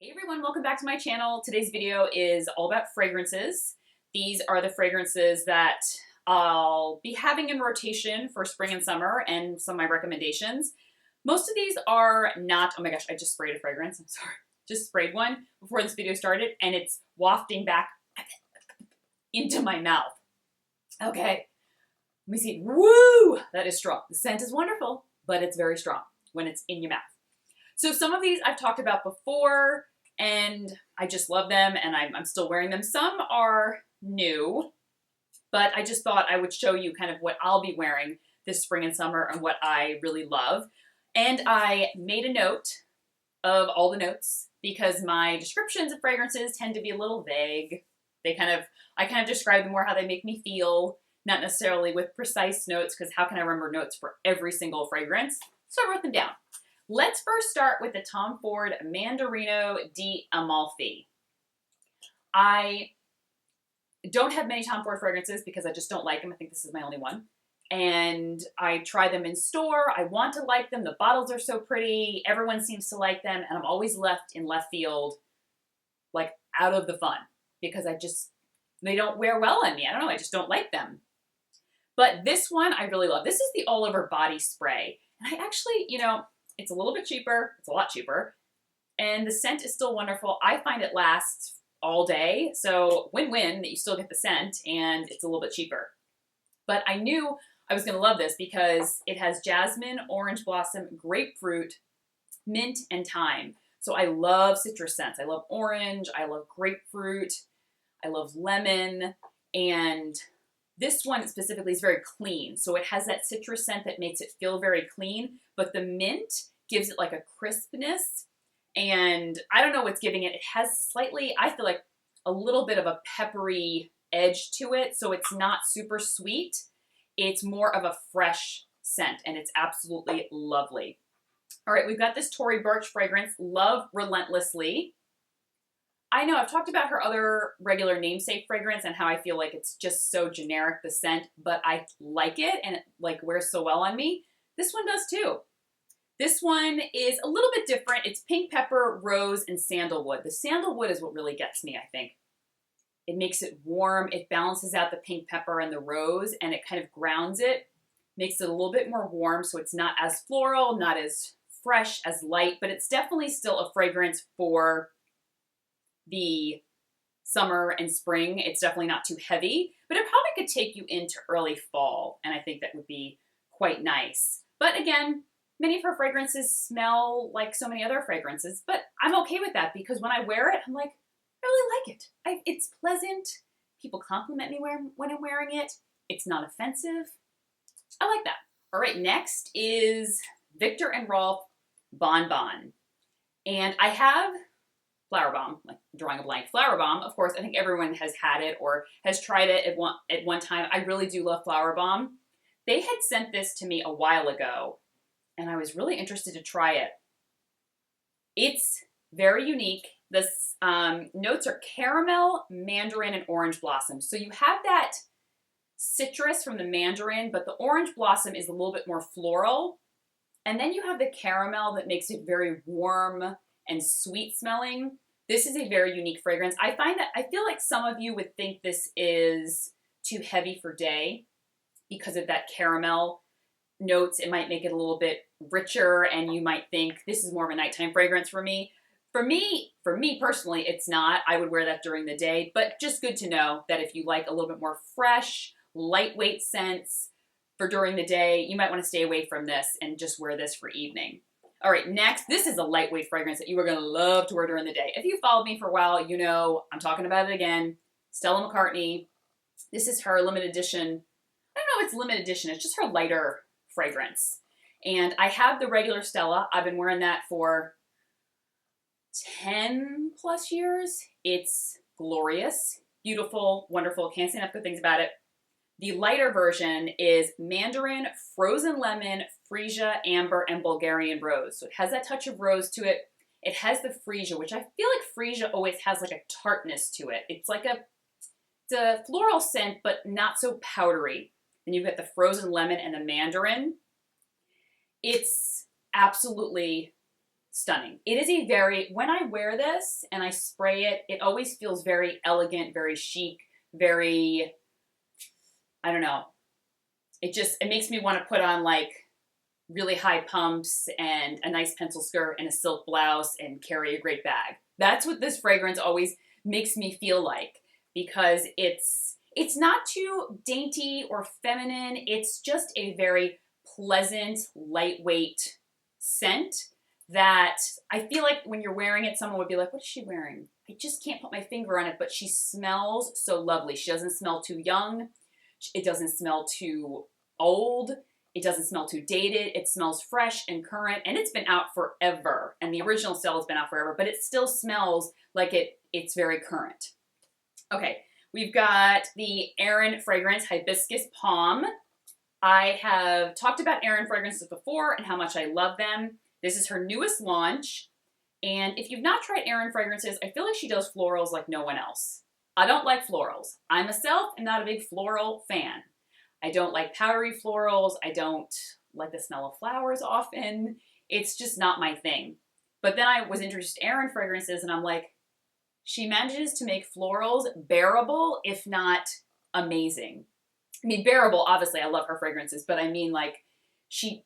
Hey everyone, welcome back to my channel. Today's video is all about fragrances. These are the fragrances that I'll be having in rotation for spring and summer and some of my recommendations. Most of these are not, oh my gosh, I just sprayed a fragrance, I'm sorry. Just sprayed one before this video started and it's wafting back into my mouth. Okay, let me see, woo, that is strong. The scent is wonderful, but it's very strong when it's in your mouth. So some of these I've talked about before, and I just love them, and I'm still wearing them. Some are new, but I just thought I would show you kind of what I'll be wearing this spring and summer and what I really love. And I made a note of all the notes because my descriptions of fragrances tend to be a little vague. I kind of describe them more how they make me feel, not necessarily with precise notes, because how can I remember notes for every single fragrance? So I wrote them down. Let's first start with the Tom Ford Mandarino di Amalfi. I don't have many Tom Ford fragrances because I just don't like them. I think this is my only one. And I try them in store. I want to like them. The bottles are so pretty. Everyone seems to like them. And I'm always left in left field, like out of the fun, because they don't wear well on me. I don't know. I just don't like them. But this one I really love. This is the all over body spray. And I actually, it's a little bit cheaper. It's a lot cheaper. And the scent is still wonderful. I find it lasts all day. So win-win that you still get the scent and it's a little bit cheaper. But I knew I was going to love this because it has jasmine, orange blossom, grapefruit, mint, and thyme. So I love citrus scents. I love orange. I love grapefruit. I love lemon. And this one specifically is very clean. So it has that citrus scent that makes it feel very clean, but the mint gives it like a crispness. And I don't know what's giving it. It has slightly, I feel like, a little bit of a peppery edge to it. So it's not super sweet. It's more of a fresh scent and it's absolutely lovely. All right, we've got this Tory Burch fragrance, Love Relentlessly. I know I've talked about her other regular namesake fragrance and how I feel like it's just so generic, the scent, but I like it and it like wears so well on me. This one does too. This one is a little bit different. It's pink pepper, rose, and sandalwood. The sandalwood is what really gets me, I think. It makes it warm. It balances out the pink pepper and the rose and it kind of grounds it, makes it a little bit more warm so it's not as floral, not as fresh, as light, but it's definitely still a fragrance for the summer and spring. It's definitely not too heavy, but it probably could take you into early fall, and I think that would be quite nice. But again, many of her fragrances smell like so many other fragrances, but I'm okay with that because when I wear it, I'm like, I really like it. It's pleasant. People compliment me when I'm wearing it. It's not offensive. I like that. All right, next is Viktor and Rolf Bonbon. And I have Flower Bomb, like drawing a blank. Flower Bomb, of course, I think everyone has had it or has tried it at one time. I really do love Flower Bomb. They had sent this to me a while ago, and I was really interested to try it. It's very unique. The notes are caramel, mandarin, and orange blossom. So you have that citrus from the mandarin, but the orange blossom is a little bit more floral. And then you have the caramel that makes it very warm and sweet smelling. This is a very unique fragrance. I feel like some of you would think this is too heavy for day because of that caramel notes. It might make it a little bit richer and you might think this is more of a nighttime fragrance for me. For me personally, it's not. I would wear that during the day, but just good to know that if you like a little bit more fresh, lightweight scents for during the day, you might want to stay away from this and just wear this for evening. All right, next, this is a lightweight fragrance that you are going to love to wear during the day. If you've followed me for a while, you know I'm talking about it again. Stella McCartney. This is her limited edition. I don't know if it's limited edition. It's just her lighter fragrance. And I have the regular Stella. I've been wearing that for 10 plus years. It's glorious, beautiful, wonderful. Can't say enough good things about it. The lighter version is mandarin, frozen lemon, freesia, amber, and Bulgarian rose. So it has that touch of rose to it. It has the freesia, which I feel like freesia always has like a tartness to it. It's like it's a floral scent, but not so powdery. And you've got the frozen lemon and the mandarin. It's absolutely stunning. It is a very, when I wear this and I spray it, it always feels very elegant, very chic, very, I don't know. It makes me want to put on like really high pumps and a nice pencil skirt and a silk blouse and carry a great bag. That's what this fragrance always makes me feel like, because it's not too dainty or feminine. It's just a very pleasant, lightweight scent that I feel like when you're wearing it, someone would be like, what is she wearing? I just can't put my finger on it, but she smells so lovely. She doesn't smell too young. It doesn't smell too old. It doesn't smell too dated. It smells fresh and current, and it's been out forever. And the original Stella's been out forever, but it still smells like it's very current. Okay, we've got the Aerin fragrance, Hibiscus Palm. I have talked about Aerin fragrances before and how much I love them. This is her newest launch. And if you've not tried Aerin fragrances, I feel like she does florals like no one else. I don't like florals. I myself am not a big floral fan. I don't like powdery florals. I don't like the smell of flowers often. It's just not my thing. But then I was introduced to Aerin fragrances and I'm like, she manages to make florals bearable, if not amazing. I mean, bearable, obviously, I love her fragrances, but I mean, like, she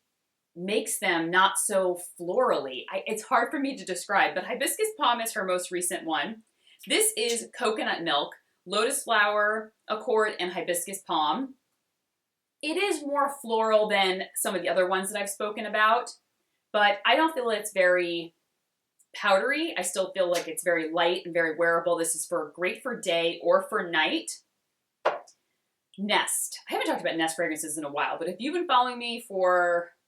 makes them not so florally. It's hard for me to describe, but Hibiscus Palm is her most recent one. This is coconut milk, lotus flower, accord, and hibiscus palm. It is more floral than some of the other ones that I've spoken about, but I don't feel it's very powdery. I still feel like it's very light and very wearable. This is great for day or for night. Nest. I haven't talked about Nest fragrances in a while, but if you've been following me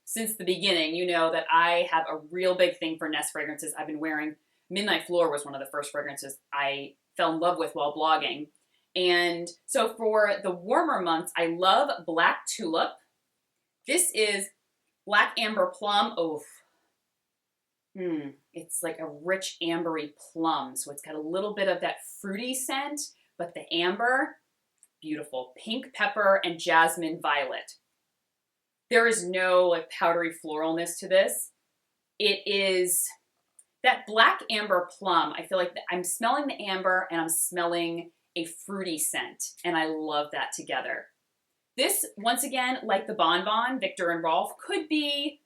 since the beginning, you know that I have a real big thing for Nest fragrances. I've been wearing Midnight Floor was one of the first fragrances I fell in love with while blogging. And so for the warmer months, I love Black Tulip. This is Black Amber Plum. Oh, it's like a rich ambery plum. So it's got a little bit of that fruity scent, but the amber, beautiful. Pink Pepper and Jasmine Violet. There is no like powdery floralness to this. It is that Black Amber Plum. I feel like I'm smelling the amber and I'm smelling a fruity scent, and I love that together. This, once again, like the Bonbon, Viktor and Rolf, could be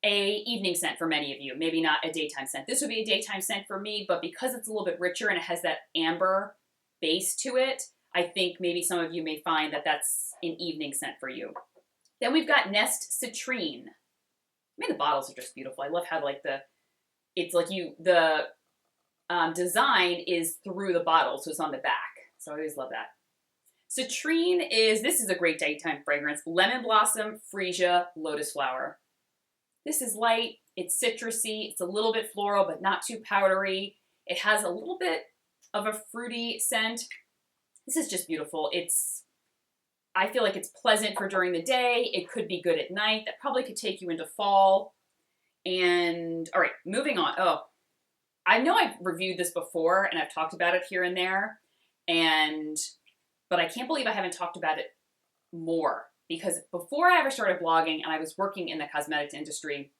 a evening scent for many of you, maybe not a daytime scent. This would be a daytime scent for me, but because it's a little bit richer and it has that amber base to it, I think maybe some of you may find that that's an evening scent for you. Then we've got Nest Citrine. I mean, the bottles are just beautiful. I love how the design is through the bottle, so it's on the back. So I always love that. Citrine this is a great daytime fragrance. Lemon Blossom, Freesia, Lotus Flower. This is light, it's citrusy, it's a little bit floral, but not too powdery. It has a little bit of a fruity scent. This is just beautiful. I feel like it's pleasant for during the day. It could be good at night. That probably could take you into fall. And all right, moving on. Oh, I know I've reviewed this before and I've talked about it here and there, but I can't believe I haven't talked about it more, because before I ever started blogging and I was working in the cosmetics industry,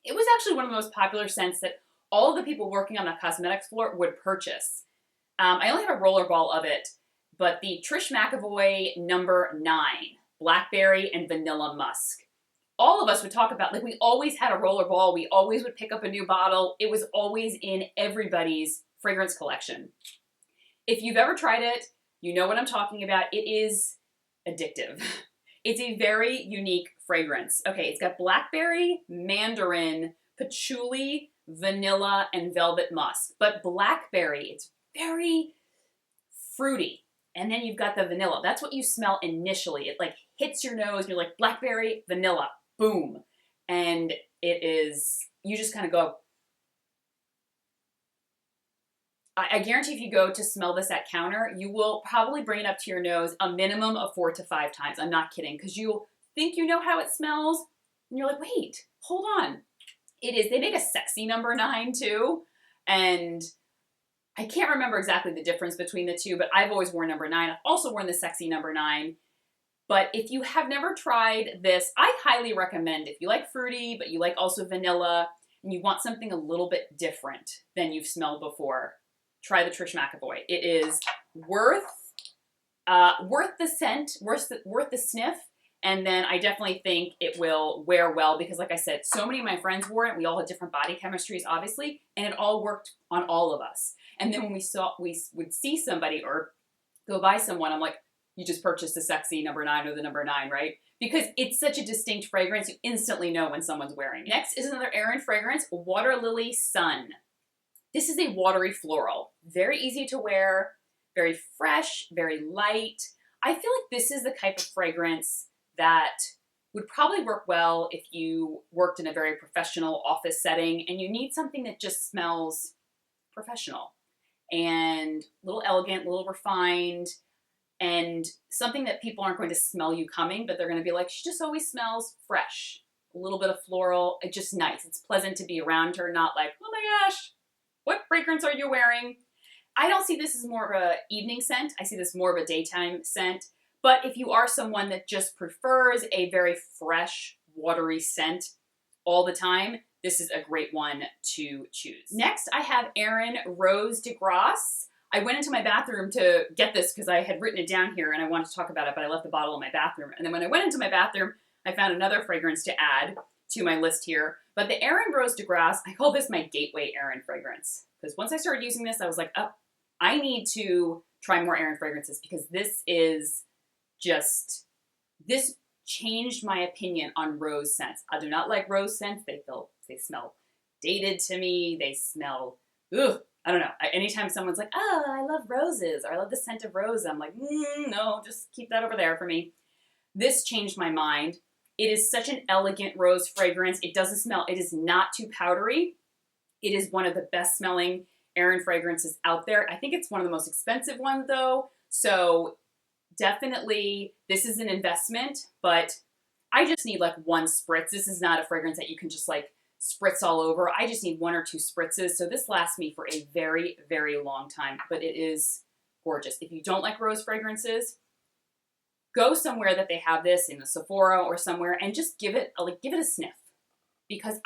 it was actually one of the most popular scents that all of the people working on the cosmetics floor would purchase. I only have a rollerball of it, but the Trish McEvoy number 9, Blackberry and Vanilla Musk. All of us would talk about, like, we always had a rollerball. We always would pick up a new bottle. It was always in everybody's fragrance collection. If you've ever tried it, you know what I'm talking about. It is addictive. It's a very unique fragrance. Okay, it's got blackberry, mandarin, patchouli, vanilla, and velvet musk. But blackberry, it's very fruity. And then you've got the vanilla. That's what you smell initially. It like hits your nose and you're like, blackberry, vanilla, boom. And it is, you just kind of go. I guarantee if you go to smell this at counter, you will probably bring it up to your nose a minimum of 4 to 5 times. I'm not kidding, because you'll think you know how it smells, and you're like, wait, hold on. They make a sexy number 9 too, and I can't remember exactly the difference between the two, but I've always worn number 9. I've also worn the sexy number 9. But if you have never tried this, I highly recommend, if you like fruity, but you like also vanilla, and you want something a little bit different than you've smelled before, try the Trish McEvoy. It is worth the scent, worth the sniff, and then I definitely think it will wear well because, like I said, so many of my friends wore it. We all had different body chemistries, obviously, and it all worked on all of us. And then when we would see somebody or go by someone, I'm like, you just purchased the sexy number 9 or the number 9, right? Because it's such a distinct fragrance, you instantly know when someone's wearing it. Next is another Aerin fragrance, Waterlily Sun. This is a watery floral. Very easy to wear, very fresh, very light. I feel like this is the type of fragrance that would probably work well if you worked in a very professional office setting and you need something that just smells professional and a little elegant, a little refined, and something that people aren't going to smell you coming, but they're going to be like, she just always smells fresh. A little bit of floral, it's just nice. It's pleasant to be around her, not like, oh my gosh, what fragrance are you wearing? I don't see this as more of an evening scent. I see this more of a daytime scent. But if you are someone that just prefers a very fresh, watery scent all the time, this is a great one to choose. Next, I have Aerin Rose de Grasse. I went into my bathroom to get this because I had written it down here and I wanted to talk about it, but I left the bottle in my bathroom. And then when I went into my bathroom, I found another fragrance to add to my list here. But the Aerin Rose de Grasse, I call this my gateway Aerin fragrance. Because once I started using this, I was like, oh, I need to try more Aerin fragrances because this is just, this changed my opinion on rose scents. I do not like rose scents. They smell dated to me. They smell, ugh. I don't know. Anytime someone's like, oh, I love roses, or I love the scent of rose, I'm like, no, just keep that over there for me. This changed my mind. It is such an elegant rose fragrance. It doesn't smell, it is not too powdery. It is one of the best smelling Aerin fragrances out there. I think it's one of the most expensive ones though. So definitely this is an investment, but I just need like one spritz. This is not a fragrance that you can just like spritz all over. I just need 1 or 2 spritzes. So this lasts me for a very, very long time, but it is gorgeous. If you don't like rose fragrances, go somewhere that they have this in a Sephora or somewhere and just give it a sniff because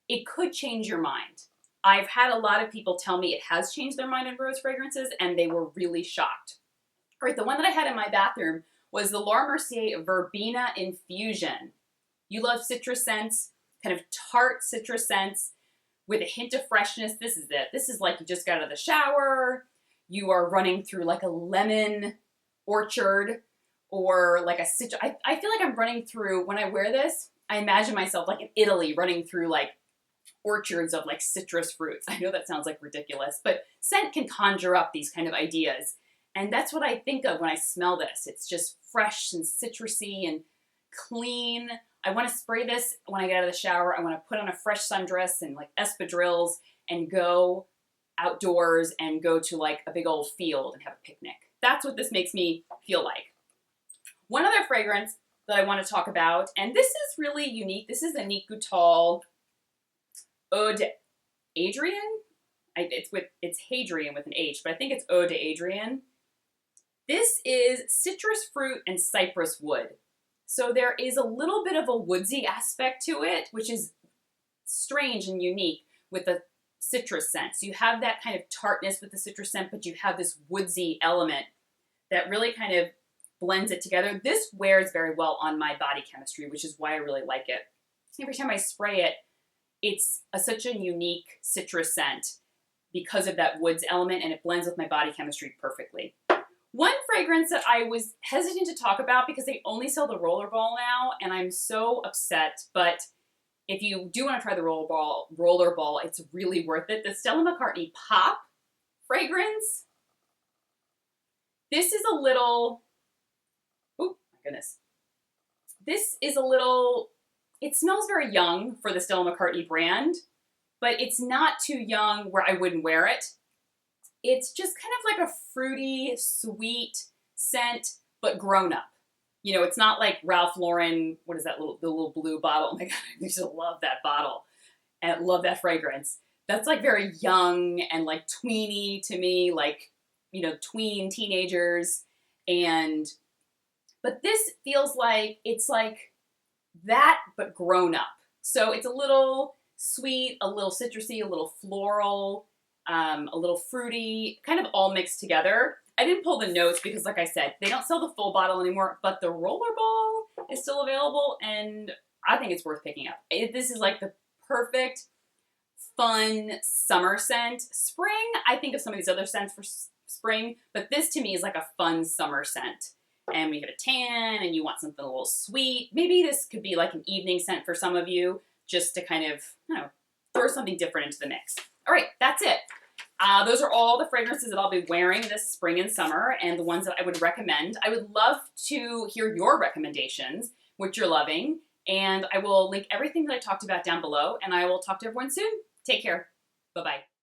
it could change your mind. I've had a lot of people tell me it has changed their mind on rose fragrances and they were really shocked. All right, the one that I had in my bathroom was the Mercier Verbena Infusion. You love citrus scents, kind of tart citrus scents with a hint of freshness. This is it. This is like you just got out of the shower, you are running through like a lemon orchard or like a citrus. I feel like I'm running through, when I wear this, I imagine myself like in Italy running through like orchards of like citrus fruits. I know that sounds like ridiculous, but scent can conjure up these kind of ideas. And that's what I think of when I smell this. It's just fresh and citrusy and clean. I want to spray this when I get out of the shower. I want to put on a fresh sundress and like espadrilles and go outdoors and go to like a big old field and have a picnic. That's what this makes me feel like. One other fragrance that I want to talk about, and this is really unique. This is a Nick Goutal Eau d'Adrien. It's Hadrian with an H, but I think it's Eau d'Adrien. This is citrus fruit and cypress wood. So there is a little bit of a woodsy aspect to it, which is strange and unique with the citrus scent. So you have that kind of tartness with the citrus scent, but you have this woodsy element that really kind of blends it together. This wears very well on my body chemistry, which is why I really like it. Every time I spray it, it's such a unique citrus scent because of that woods element, and it blends with my body chemistry perfectly. One fragrance that I was hesitant to talk about because they only sell the rollerball now, and I'm so upset, but if you do want to try the rollerball, it's really worth it. The Stella McCartney Pop fragrance. This is a little, oh my goodness. This is a little, it smells very young for the Stella McCartney brand, but it's not too young where I wouldn't wear it. It's just kind of like a fruity, sweet scent, but grown up. You know, it's not like Ralph Lauren, what is that, the little blue bottle? Oh my God, I used to love that bottle and love that fragrance. That's like very young and like tweeny to me, like, you know, tween teenagers. But this feels like, it's like that, but grown up. So it's a little sweet, a little citrusy, a little floral, a little fruity, kind of all mixed together. I didn't pull the notes because, like I said, they don't sell the full bottle anymore, but the rollerball is still available, and I think it's worth picking up. This is like the perfect, fun summer scent. Spring, I think of some of these other scents for spring, but this to me is like a fun summer scent. And we have a tan, and you want something a little sweet. Maybe this could be like an evening scent for some of you, just to kind of, you know, throw something different into the mix. All right, that's it. Those are all the fragrances that I'll be wearing this spring and summer, and the ones that I would recommend. I would love to hear your recommendations, what you're loving, and I will link everything that I talked about down below, and I will talk to everyone soon. Take care. Bye-bye.